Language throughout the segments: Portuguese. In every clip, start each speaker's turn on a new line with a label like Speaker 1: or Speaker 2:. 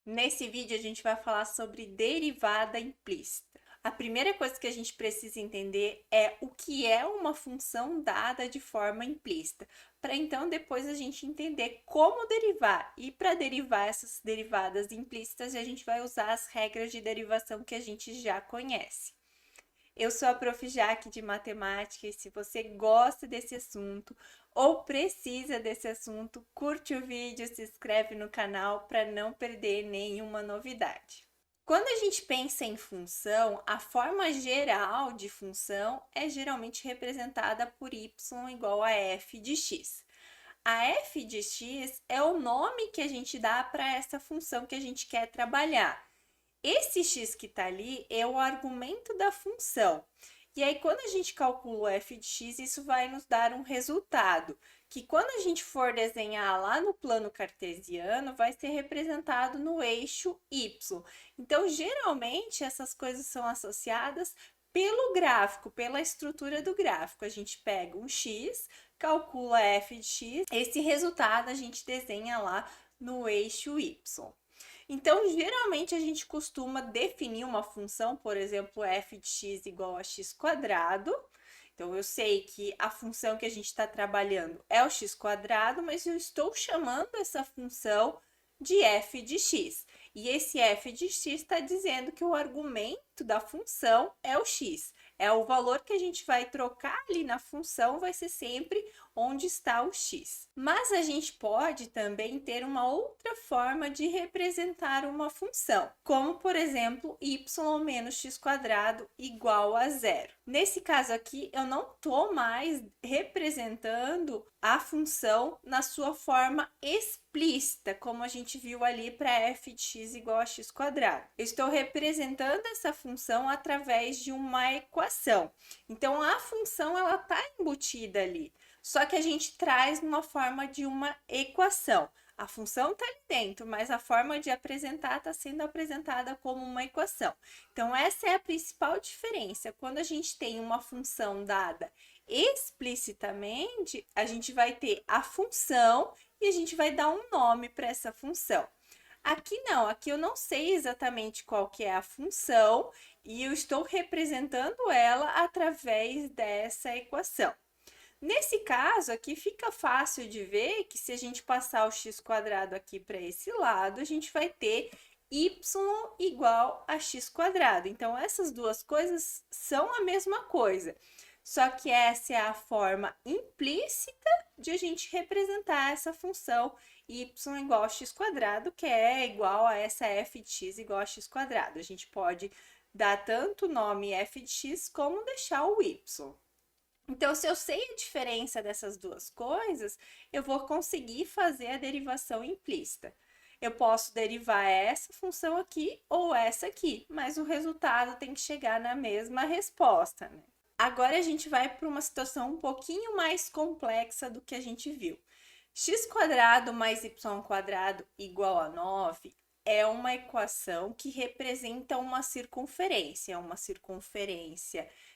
Speaker 1: Nesse vídeo a gente vai falar sobre derivada implícita. A primeira coisa que a gente precisa entender é o que é uma função dada de forma implícita, para então depois a gente entender como derivar. E para derivar essas derivadas implícitas, a gente vai usar as regras de derivação que a gente já conhece. Eu sou a Prof. Jaque de Matemática e se você gosta desse assunto ou precisa desse assunto, curte o vídeo, se inscreve no canal para não perder nenhuma novidade. Quando a gente pensa em função, a forma geral de função é geralmente representada por y igual a f de x. A f de x é o nome que a gente dá para essa função que a gente quer trabalhar. Esse x que está ali é o argumento da função. E aí, quando a gente calcula o f de x, isso vai nos dar um resultado, que quando a gente for desenhar lá no plano cartesiano, vai ser representado no eixo y. Então, geralmente, essas coisas são associadas pelo gráfico, pela estrutura do gráfico. A gente pega um x, calcula f de x, esse resultado a gente desenha lá no eixo y. Então, geralmente a gente costuma definir uma função, por exemplo, f de x igual a x quadrado. Então, eu sei que a função que a gente está trabalhando é o x quadrado, mas eu estou chamando essa função de f de x. E esse f de x está dizendo que o argumento da função é o x. É o valor que a gente vai trocar ali na função, vai ser sempre onde está o x. Mas a gente pode também ter uma outra forma de representar uma função, como por exemplo, y menos x quadrado igual a zero. Nesse caso aqui, eu não estou mais representando a função na sua forma explícita, como a gente viu ali para f de x igual a x quadrado. Eu estou representando essa função através de uma equação. Então, a função ela está embutida ali, só que a gente traz numa forma de uma equação. A função está ali dentro, mas a forma de apresentar está sendo apresentada como uma equação. Então, essa é a principal diferença. Quando a gente tem uma função dada explicitamente, a gente vai ter a função e a gente vai dar um nome para essa função. Aqui não, aqui eu não sei exatamente qual que é a função e eu estou representando ela através dessa equação. Nesse caso aqui fica fácil de ver que se a gente passar o x quadrado aqui para esse lado, a gente vai ter y igual a x quadrado. Então, essas duas coisas são a mesma coisa. Só que essa é a forma implícita de a gente representar essa função y igual a x quadrado, que é igual a essa f de x igual a x quadrado. A gente pode dar tanto o nome f de x como deixar o y. Então, se eu sei a diferença dessas duas coisas, eu vou conseguir fazer a derivação implícita. Eu posso derivar essa função aqui ou essa aqui, mas o resultado tem que chegar na mesma resposta, né? Agora a gente vai para uma situação um pouquinho mais complexa do que a gente viu. X quadrado mais y quadrado igual a 9 é uma equação que representa uma circunferência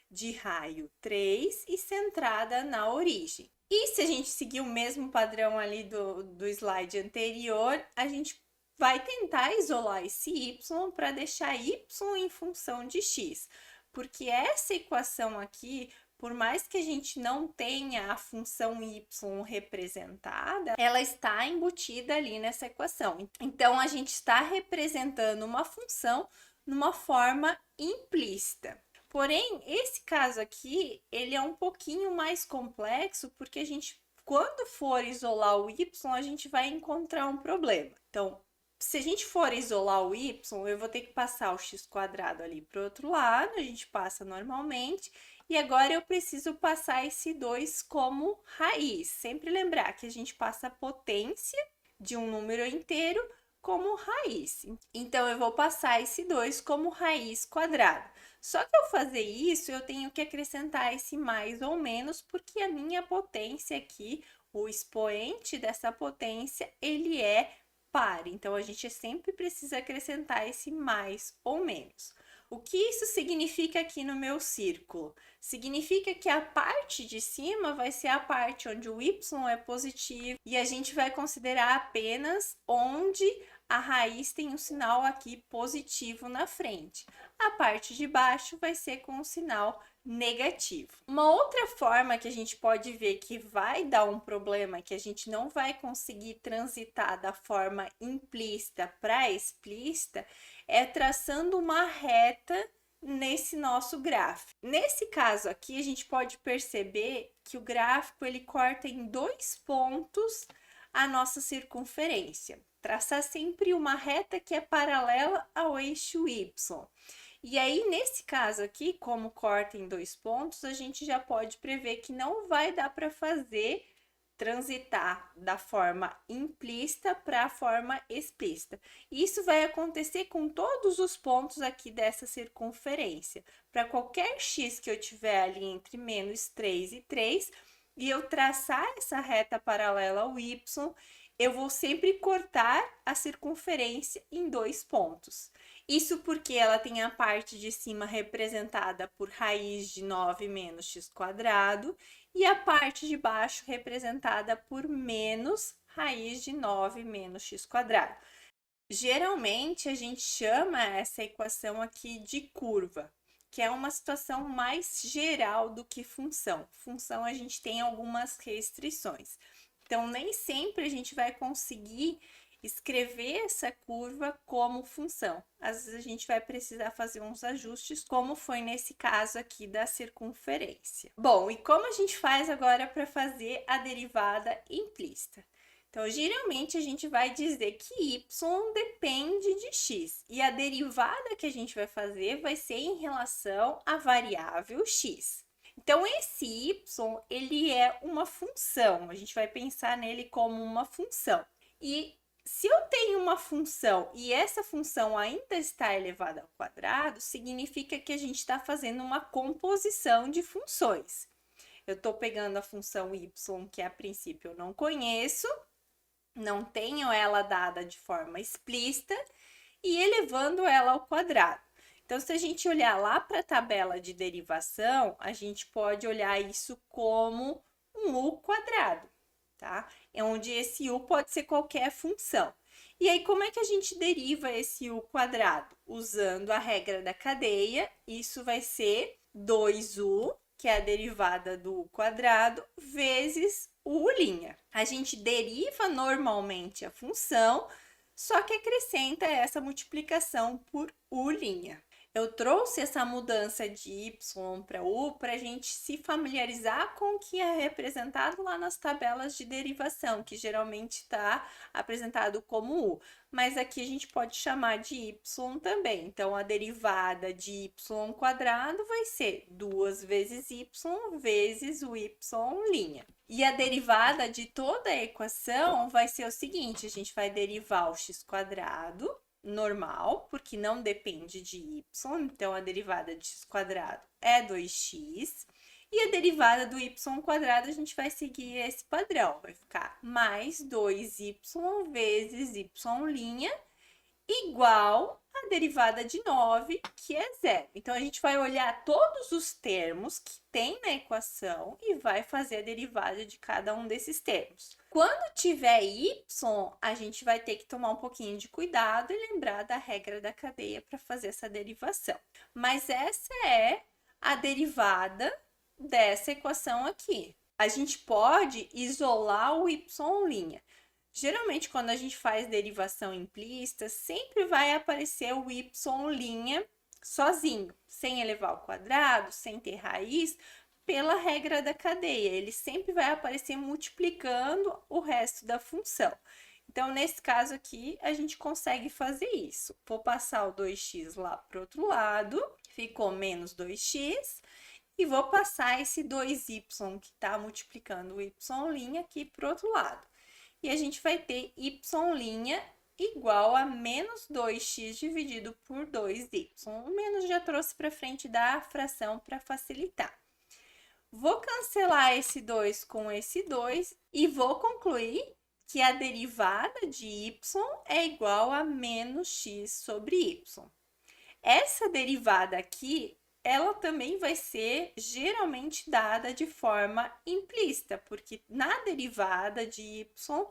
Speaker 1: de raio 3 e centrada na origem. E se a gente seguir o mesmo padrão ali do slide anterior, a gente vai tentar isolar esse y para deixar y em função de x, porque essa equação aqui, por mais que a gente não tenha a função y representada, ela está embutida ali nessa equação. Então, a gente está representando uma função numa forma implícita. Porém, esse caso aqui, ele é um pouquinho mais complexo, porque a gente, quando for isolar o y, a gente vai encontrar um problema. Então, se a gente for isolar o y, eu vou ter que passar o x quadrado ali para o outro lado, a gente passa normalmente, e agora eu preciso passar esse 2 como raiz. Sempre lembrar que a gente passa a potência de um número inteiro como raiz. Então, eu vou passar esse 2 como raiz quadrada. Só que ao fazer isso, eu tenho que acrescentar esse mais ou menos, porque a minha potência aqui, o expoente dessa potência, ele é par. Então, a gente sempre precisa acrescentar esse mais ou menos. O que isso significa aqui no meu círculo? Significa que a parte de cima vai ser a parte onde o y é positivo e a gente vai considerar apenas onde a raiz tem um sinal aqui positivo na frente. A parte de baixo vai ser com um sinal negativo. Uma outra forma que a gente pode ver que vai dar um problema, que a gente não vai conseguir transitar da forma implícita para explícita, é traçando uma reta nesse nosso gráfico. Nesse caso aqui, a gente pode perceber que o gráfico ele corta em 2 pontos a nossa circunferência. Traçar sempre uma reta que é paralela ao eixo Y. E aí, nesse caso aqui, como corta em 2 pontos, a gente já pode prever que não vai dar para fazer transitar da forma implícita para a forma explícita. Isso vai acontecer com todos os pontos aqui dessa circunferência. Para qualquer x que eu tiver ali entre menos 3 e 3, e eu traçar essa reta paralela ao y, eu vou sempre cortar a circunferência em 2 pontos. Isso porque ela tem a parte de cima representada por raiz de 9 menos x² e a parte de baixo representada por menos raiz de 9 menos x². Geralmente, a gente chama essa equação aqui de curva, que é uma situação mais geral do que função. Função, a gente tem algumas restrições. Então, nem sempre a gente vai conseguir escrever essa curva como função. Às vezes a gente vai precisar fazer uns ajustes, como foi nesse caso aqui da circunferência. Bom, e como a gente faz agora para fazer a derivada implícita? Então, geralmente a gente vai dizer que y depende de x, e a derivada que a gente vai fazer vai ser em relação à variável x. Então, esse y, ele é uma função, a gente vai pensar nele como uma função. E se eu tenho uma função e essa função ainda está elevada ao quadrado, significa que a gente está fazendo uma composição de funções. Eu estou pegando a função y, que a princípio eu não conheço, não tenho ela dada de forma explícita, e elevando ela ao quadrado. Então, se a gente olhar lá para a tabela de derivação, a gente pode olhar isso como um u², tá? É onde esse u pode ser qualquer função. E aí, como é que a gente deriva esse u²? Usando a regra da cadeia, isso vai ser 2u, que é a derivada do u², vezes o u'. A gente deriva normalmente a função, só que acrescenta essa multiplicação por u'. Eu trouxe essa mudança de y para u para a gente se familiarizar com o que é representado lá nas tabelas de derivação, que geralmente está apresentado como u. Mas aqui a gente pode chamar de y também. Então, a derivada de y² vai ser 2 vezes y vezes o y'. E a derivada de toda a equação vai ser o seguinte: a gente vai derivar o x² normal, porque não depende de y, então a derivada de x² é 2x, e a derivada do y² a gente vai seguir esse padrão, vai ficar mais 2y vezes y' igual a derivada de 9, que é 0. Então, a gente vai olhar todos os termos que tem na equação e vai fazer a derivada de cada um desses termos. Quando tiver y, a gente vai ter que tomar um pouquinho de cuidado e lembrar da regra da cadeia para fazer essa derivação. Mas essa é a derivada dessa equação aqui. A gente pode isolar o y'. Geralmente, quando a gente faz derivação implícita, sempre vai aparecer o y' sozinho, sem elevar ao quadrado, sem ter raiz, pela regra da cadeia. Ele sempre vai aparecer multiplicando o resto da função. Então, nesse caso aqui, a gente consegue fazer isso. Vou passar o 2x lá para o outro lado, ficou menos 2x. E vou passar esse 2y que está multiplicando o y' aqui para o outro lado. E a gente vai ter y' igual a menos 2x dividido por 2y. O menos já trouxe para frente da fração para facilitar. Vou cancelar esse 2 com esse 2 e vou concluir que a derivada de y é igual a menos x sobre y. Essa derivada aqui ela também vai ser geralmente dada de forma implícita, porque na derivada de y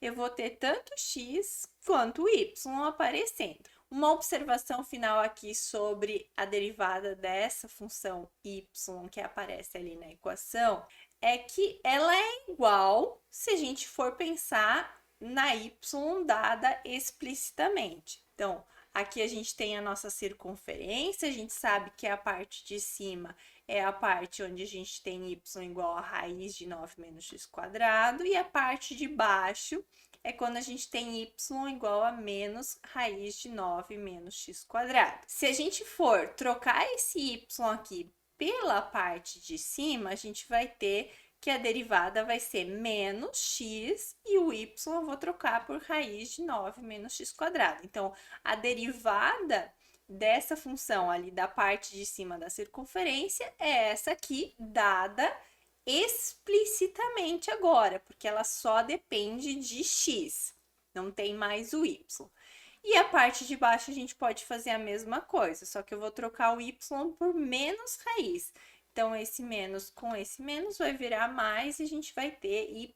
Speaker 1: eu vou ter tanto x quanto y aparecendo. Uma observação final aqui sobre a derivada dessa função y que aparece ali na equação é que ela é igual se a gente for pensar na y dada explicitamente. Então, aqui a gente tem a nossa circunferência, a gente sabe que a parte de cima é a parte onde a gente tem y igual a raiz de 9 menos x quadrado, e a parte de baixo é quando a gente tem y igual a menos raiz de 9 menos x quadrado. Se a gente for trocar esse y aqui pela parte de cima, a gente vai ter que a derivada vai ser menos x e o y eu vou trocar por raiz de 9 menos x quadrado. Então, a derivada dessa função ali da parte de cima da circunferência é essa aqui, dada explicitamente agora, porque ela só depende de x, não tem mais o y. E a parte de baixo a gente pode fazer a mesma coisa, só que eu vou trocar o y por menos raiz. Então, esse menos com esse menos vai virar mais e a gente vai ter y'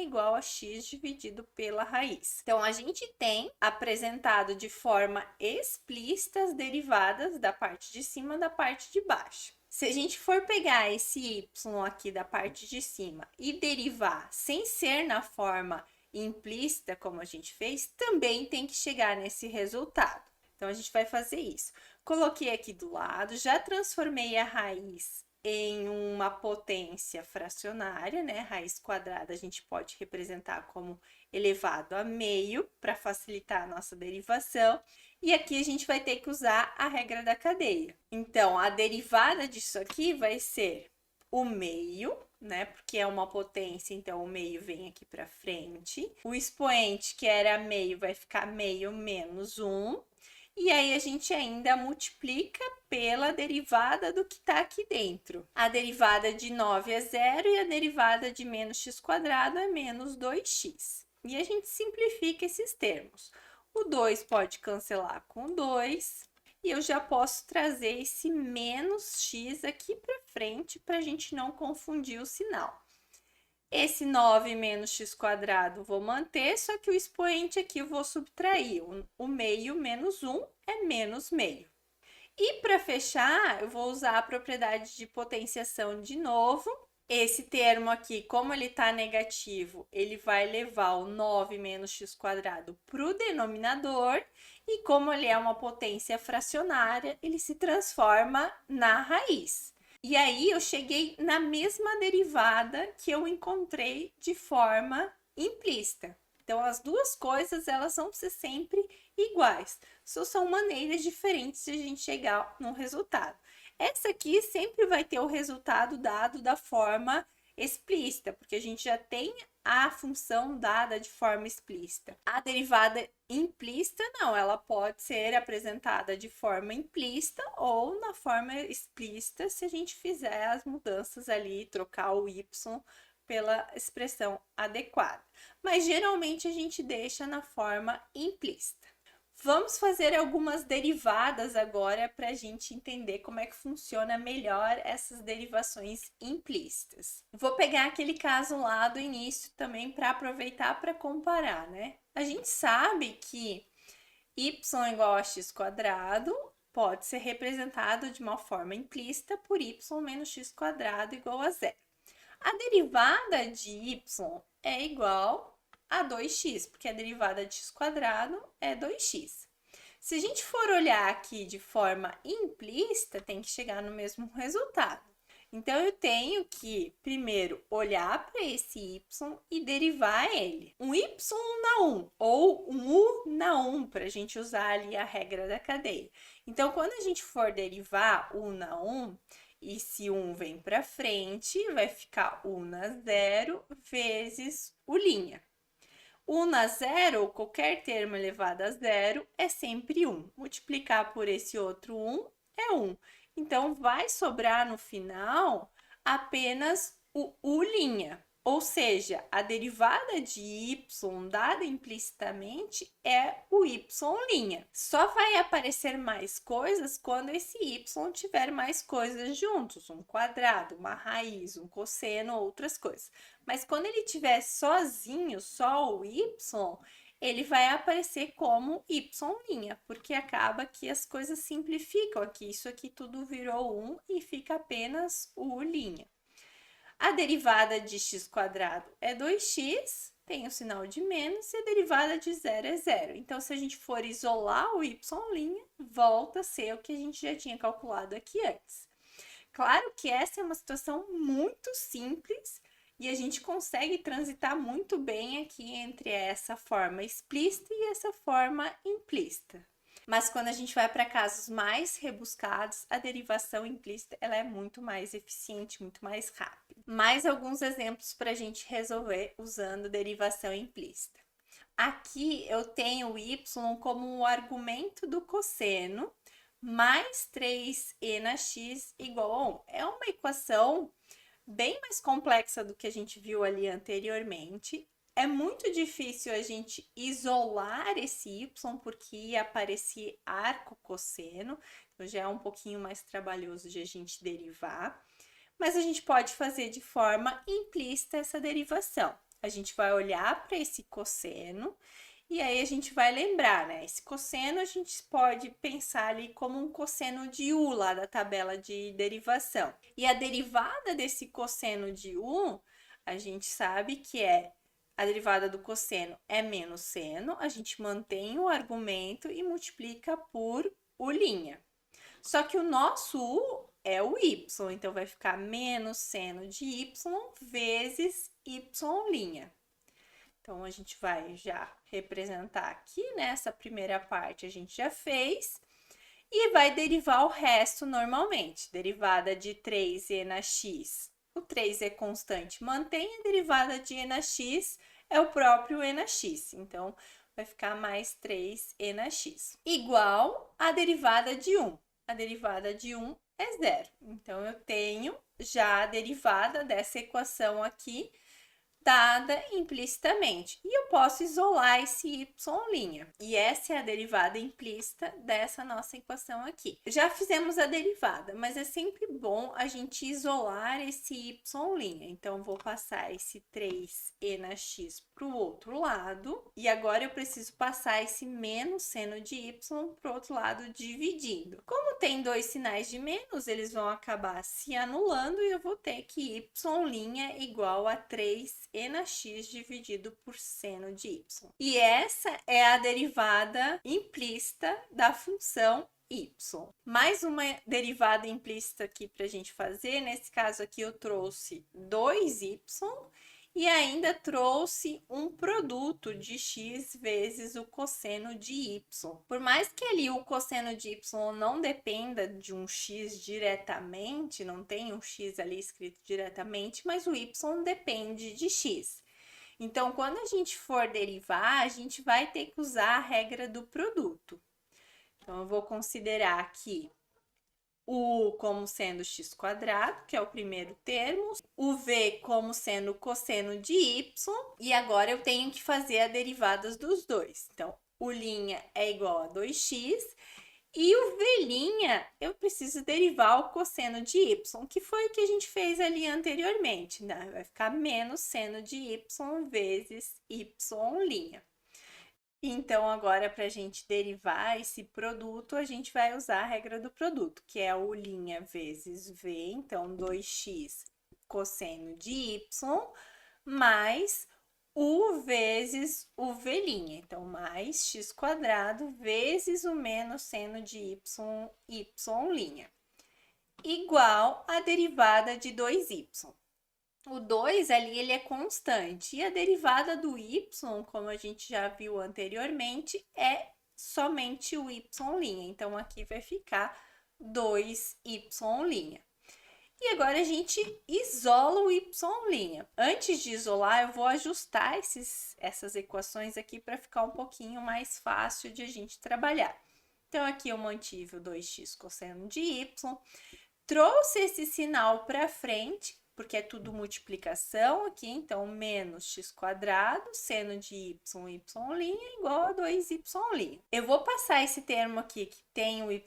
Speaker 1: igual a x dividido pela raiz. Então, a gente tem apresentado de forma explícita as derivadas da parte de cima e da parte de baixo. Se a gente for pegar esse y aqui da parte de cima e derivar sem ser na forma implícita, como a gente fez, também tem que chegar nesse resultado. Então, a gente vai fazer isso. Coloquei aqui do lado, já transformei a raiz em uma potência fracionária, né? Raiz quadrada a gente pode representar como elevado a meio para facilitar a nossa derivação. E aqui a gente vai ter que usar a regra da cadeia. Então, a derivada disso aqui vai ser o meio, né? Porque é uma potência, então o meio vem aqui para frente. O expoente, que era meio, vai ficar meio menos 1. E aí, a gente ainda multiplica pela derivada do que está aqui dentro. A derivada de 9 é 0 e a derivada de menos x quadrado é menos 2x. E a gente simplifica esses termos. O 2 pode cancelar com 2. E eu já posso trazer esse menos x aqui para frente para a gente não confundir o sinal. Esse 9 menos x quadrado vou manter, só que o expoente aqui eu vou subtrair. O meio menos 1 é menos meio. E para fechar, eu vou usar a propriedade de potenciação de novo. Esse termo aqui, como ele está negativo, ele vai levar o 9 menos x quadrado para o denominador. E como ele é uma potência fracionária, ele se transforma na raiz. E aí, eu cheguei na mesma derivada que eu encontrei de forma implícita. Então, as duas coisas, elas vão ser sempre iguais. Só são maneiras diferentes de a gente chegar no resultado. Essa aqui sempre vai ter o resultado dado da forma explícita, porque a gente já tem a função dada de forma explícita. A derivada implícita, não, ela pode ser apresentada de forma implícita ou na forma explícita, se a gente fizer as mudanças ali, trocar o y pela expressão adequada. Mas geralmente a gente deixa na forma implícita. Vamos fazer algumas derivadas agora para a gente entender como é que funciona melhor essas derivações implícitas. Vou pegar aquele caso lá do início também para aproveitar para comparar, né? A gente sabe que y igual a x quadrado pode ser representado de uma forma implícita por y menos x quadrado igual a 0. A derivada de y é igual a 2x, porque a derivada de x quadrado é 2x. Se a gente for olhar aqui de forma implícita, tem que chegar no mesmo resultado. Então, eu tenho que, primeiro, olhar para esse y e derivar ele. Um y na 1 ou um u na 1, para a gente usar ali a regra da cadeia. Então, quando a gente for derivar u na 1, e se 1 vem para frente, vai ficar u na 0 vezes u'. 1 na 0, qualquer termo elevado a 0 é sempre 1. Multiplicar por esse outro 1 é 1. Então, vai sobrar no final apenas o u', Ou seja, a derivada de y dada implicitamente é o y'. Só vai aparecer mais coisas quando esse y tiver mais coisas juntos, um quadrado, uma raiz, um cosseno, outras coisas. Mas quando ele tiver sozinho, só o y, ele vai aparecer como y', porque acaba que as coisas simplificam aqui. Isso aqui tudo virou 1 e fica apenas o'. A derivada de x² é 2x, tem o sinal de menos, e a derivada de zero é zero. Então, se a gente for isolar o y', volta a ser o que a gente já tinha calculado aqui antes. Claro que essa é uma situação muito simples e a gente consegue transitar muito bem aqui entre essa forma explícita e essa forma implícita. Mas quando a gente vai para casos mais rebuscados, a derivação implícita ela é muito mais eficiente, muito mais rápida. Mais alguns exemplos para a gente resolver usando derivação implícita. Aqui eu tenho o y como um argumento do cosseno mais 3e na x igual a 1. É uma equação bem mais complexa do que a gente viu ali anteriormente. É muito difícil a gente isolar esse y, porque ia aparecer arco cosseno, então já é um pouquinho mais trabalhoso de a gente derivar. Mas a gente pode fazer de forma implícita essa derivação. A gente vai olhar para esse cosseno e aí a gente vai lembrar, né? Esse cosseno a gente pode pensar ali como um cosseno de u lá da tabela de derivação. E a derivada desse cosseno de u, a gente sabe que a derivada do cosseno é menos seno, a gente mantém o argumento e multiplica por u'. Só que o nosso u é o y, então vai ficar menos seno de y vezes y'. Então, a gente vai já representar aqui, né? Essa primeira parte a gente já fez. E vai derivar o resto normalmente. Derivada de 3e na x. O 3 é constante, mantém a derivada de e na x, é o próprio e na x. Então, vai ficar mais 3e na x. Igual a derivada de 1. A derivada de 1 é zero. Então, eu tenho já a derivada dessa equação aqui, dada implicitamente. E eu posso isolar esse y'. E essa é a derivada implícita dessa nossa equação aqui. Já fizemos a derivada, mas é sempre bom a gente isolar esse y'. Então, vou passar esse 3e na x para o outro lado. E agora eu preciso passar esse menos seno de y para o outro lado dividindo. Como tem dois sinais de menos, eles vão acabar se anulando e eu vou ter que y' é igual a 3e na x dividido por seno de y. E essa é a derivada implícita da função y. Mais uma derivada implícita aqui para a gente fazer. Nesse caso aqui eu trouxe 2y e ainda trouxe um produto de x vezes o cosseno de y. Por mais que ali o cosseno de y não dependa de um x diretamente, não tem um x ali escrito diretamente, mas o y depende de x. Então, quando a gente for derivar, a gente vai ter que usar a regra do produto. Então, eu vou considerar aqui o como sendo x², que é o primeiro termo, o v como sendo cosseno de y, e agora eu tenho que fazer a derivada dos dois. Então, o' é igual a 2x, e o v', eu preciso derivar o cosseno de y, que foi o que a gente fez ali anteriormente, né? Vai ficar menos seno de y vezes y'. Então, agora, para a gente derivar esse produto, a gente vai usar a regra do produto, que é o' vezes v, então 2x cosseno de y, mais u vezes o v', então mais x² vezes o menos seno de y', igual a derivada de 2y. O 2 ali, ele é constante, e a derivada do y, como a gente já viu anteriormente, é somente o y'. Então, aqui vai ficar 2y'. E agora a gente isola o y'. Antes de isolar, eu vou ajustar essas equações aqui para ficar um pouquinho mais fácil de a gente trabalhar. Então, aqui eu mantive o 2x cosseno de y, trouxe esse sinal para frente, porque é tudo multiplicação aqui, então menos x quadrado, seno de y' igual a 2y'. Eu vou passar esse termo aqui que tem o y'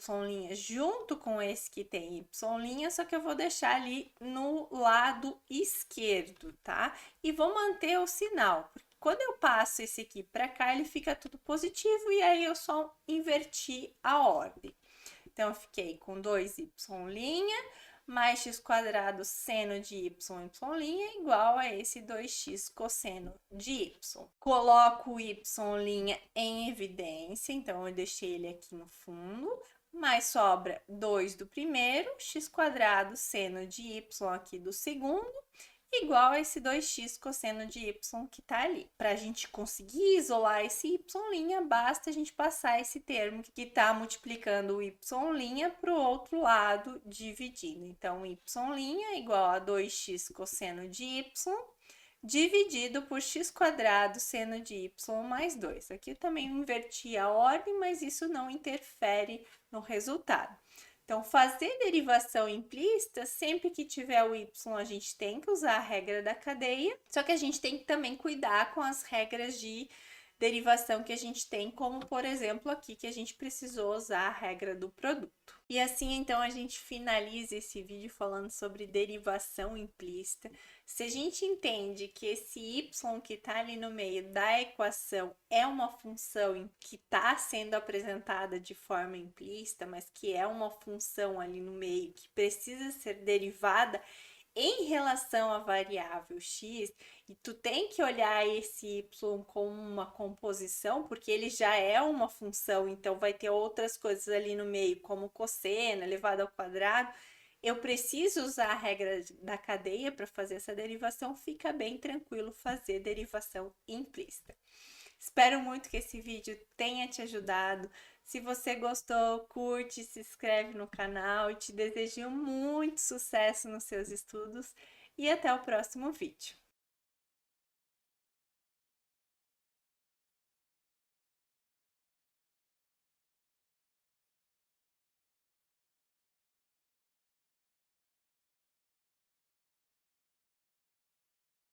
Speaker 1: junto com esse que tem y', só que eu vou deixar ali no lado esquerdo, tá? E vou manter o sinal, porque quando eu passo esse aqui para cá, ele fica tudo positivo e aí eu só inverti a ordem. Então, eu fiquei com 2y' mais x quadrado seno de y' igual a esse 2x cosseno de y. Coloco o y' em evidência, então eu deixei ele aqui no fundo, mas sobra 2 do primeiro, x quadrado seno de y aqui do segundo, igual a esse 2x cosseno de y que tá ali. Para a gente conseguir isolar esse y', basta a gente passar esse termo que tá multiplicando o y' para o outro lado, dividindo. Então, y' igual a 2x cosseno de y, dividido por x quadrado seno de y mais 2. Aqui eu também inverti a ordem, mas isso não interfere no resultado. Então, fazer derivação implícita, sempre que tiver o y, a gente tem que usar a regra da cadeia, só que a gente tem que também cuidar com as regras de derivação que a gente tem, como por exemplo aqui que a gente precisou usar a regra do produto. E assim, então, a gente finaliza esse vídeo falando sobre derivação implícita. Se a gente entende que esse y que está ali no meio da equação é uma função que está sendo apresentada de forma implícita, mas que é uma função ali no meio que precisa ser derivada em relação à variável x, e tu tem que olhar esse y como uma composição, porque ele já é uma função, então vai ter outras coisas ali no meio, como cosseno, elevado ao quadrado. Eu preciso usar a regra da cadeia para fazer essa derivação, fica bem tranquilo fazer derivação implícita. Espero muito que esse vídeo tenha te ajudado. Se você gostou, curte, se inscreve no canal e te desejo muito sucesso nos seus estudos e até o próximo vídeo.